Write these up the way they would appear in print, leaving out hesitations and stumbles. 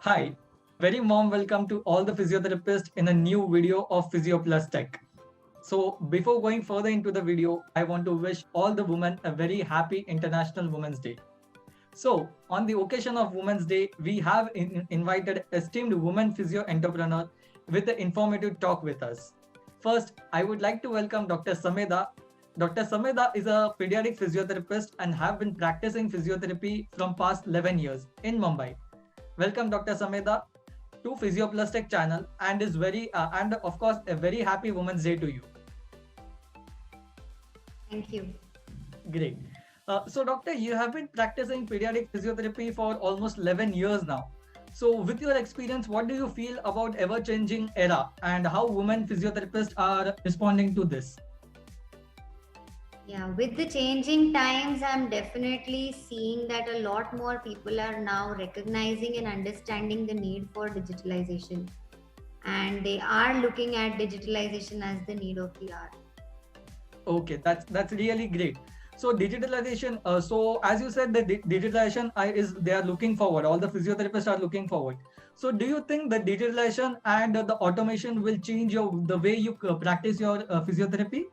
Hi, very warm welcome to all the physiotherapists in a new video of Physio Plus Tech. So, before going further into the video, I want to wish all the women a very happy International Women's Day. So, on the occasion of Women's Day, we have invited esteemed women physio entrepreneur with an informative talk with us. First, I would like to welcome Dr. Sameda. Dr. Sameda is a pediatric physiotherapist and have been practicing physiotherapy from past 11 years in Mumbai. Welcome, Dr. Sameda, to Physioplastic channel, and is very and of course a very happy Women's Day to you. Thank you. Great. So, doctor, you have been practicing pediatric physiotherapy for almost 11 years now. So, with your experience, what do you feel about ever-changing era and how women physiotherapists are responding to this? Yeah, with the changing times, I'm definitely seeing that a lot more people are now recognizing and understanding the need for digitalization. And they are looking at digitalization as the need of the hour. Okay, that's really great. So digitalization. So as you said, the digitalization is they are looking forward. All the physiotherapists are looking forward. So do you think the digitalization and the automation will change the way you practice your physiotherapy?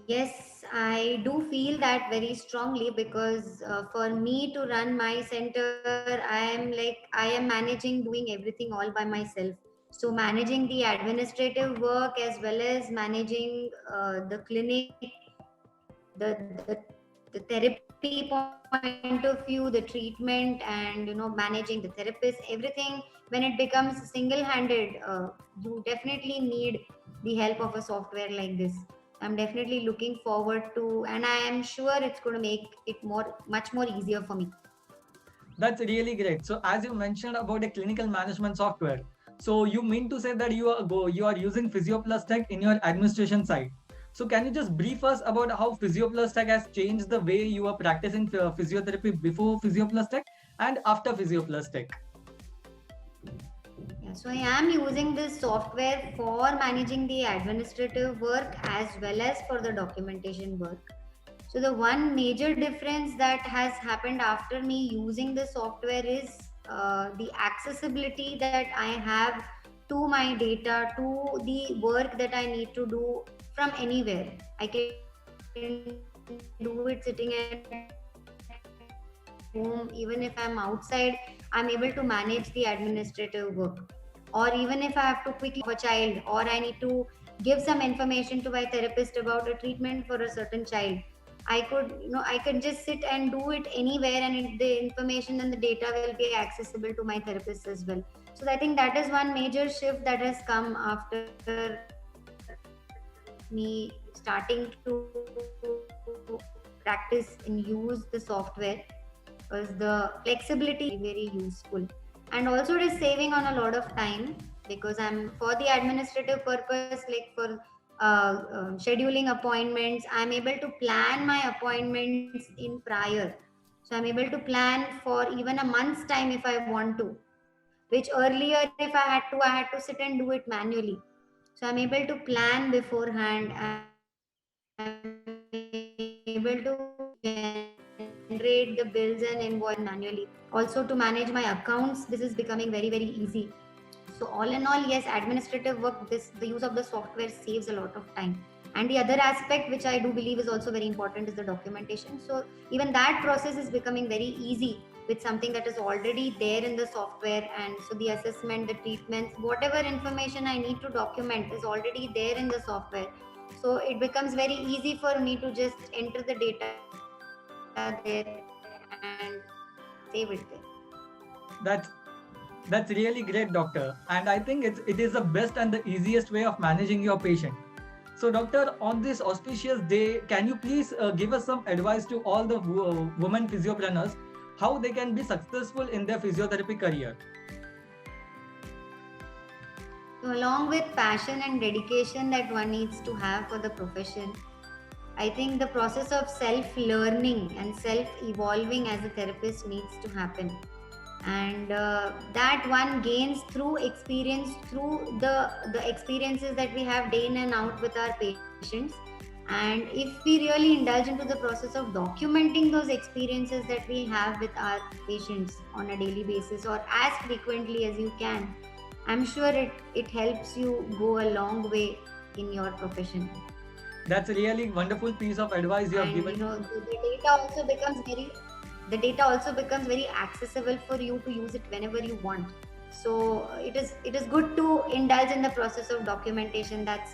Yes, I do feel that very strongly because for me to run my center, I am managing doing everything all by myself. So managing the administrative work as well as managing the clinic, the therapy point of view, the treatment, and managing the therapist, everything. When it becomes single-handed, you definitely need the help of a software like this. I'm definitely looking forward to, and I am sure it's going to make it much more easier for me. That's really great. So as you mentioned about a clinical management software, so you mean to say that you are using PhysioPlus Tech in your administration side. So can you just brief us about how PhysioPlus Tech has changed the way you are practicing physiotherapy before PhysioPlus Tech and after PhysioPlus Tech? Yeah, so I am using this software for managing the administrative work as well as for the documentation work. So the one major difference that has happened after me using the software is the accessibility that I have to my data, to the work that I need to do from anywhere. I can do it sitting at home, even if I'm outside. I'm able to manage the administrative work. Or even if I have to quickly of a child, or I need to give some information to my therapist about a treatment for a certain child, I can just sit and do it anywhere, and the information and the data will be accessible to my therapist as well. So I think that is one major shift that has come after me starting to practice and use the software, was the flexibility is very useful, and also it is saving on a lot of time because I'm for the administrative purpose, like for scheduling appointments, I'm able to plan my appointments in prior. So I'm able to plan for even a month's time if I want to, which earlier if I had to sit and do it manually. So I'm able to plan beforehand. I'm able to generate the bills and invoice manually. Also to manage my accounts, this is becoming very, very easy. So all in all, yes, administrative work, the use of the software saves a lot of time. And the other aspect which I do believe is also very important is the documentation. So even that process is becoming very easy with something that is already there in the software. And so the assessment, the treatments, whatever information I need to document is already there in the software. So it becomes very easy for me to just enter the data there and save it there. That's that's really great, doctor. And I think it is the best and the easiest way of managing your patient. So, doctor, on this auspicious day, can you please give us some advice to all the women physiopreneurs how they can be successful in their physiotherapy career? So along with passion and dedication that one needs to have for the profession, I think the process of self-learning and self-evolving as a therapist needs to happen. And that one gains through experience, through the experiences that we have day in and out with our patients, And if we really indulge into the process of documenting those experiences that we have with our patients on a daily basis or as frequently as you can, I'm sure it helps you go a long way in your profession. That's a really wonderful piece of advice you have And given. the data also becomes very accessible for you to use it whenever you want. So it is good to indulge in the process of documentation. That's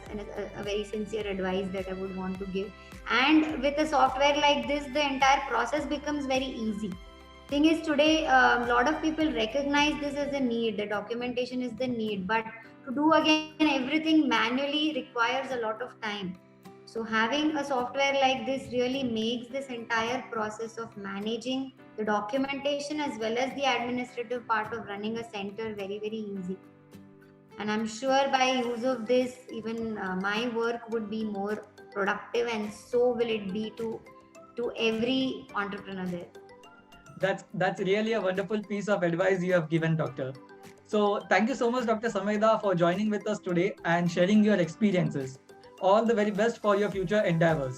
a very sincere advice that I would want to give. And with a software like this, the entire process becomes very easy. Thing is, today a lot of people recognize this as a need. The documentation is the need, but to do again everything manually requires a lot of time. So having a software like this really makes this entire process of managing the documentation as well as the administrative part of running a center very, very easy. And I'm sure by use of this, even my work would be more productive, and so will it be to every entrepreneur there. That's really a wonderful piece of advice you have given, Doctor. So thank you so much, Dr. Sameda, for joining with us today and sharing your experiences. All the very best for your future endeavors.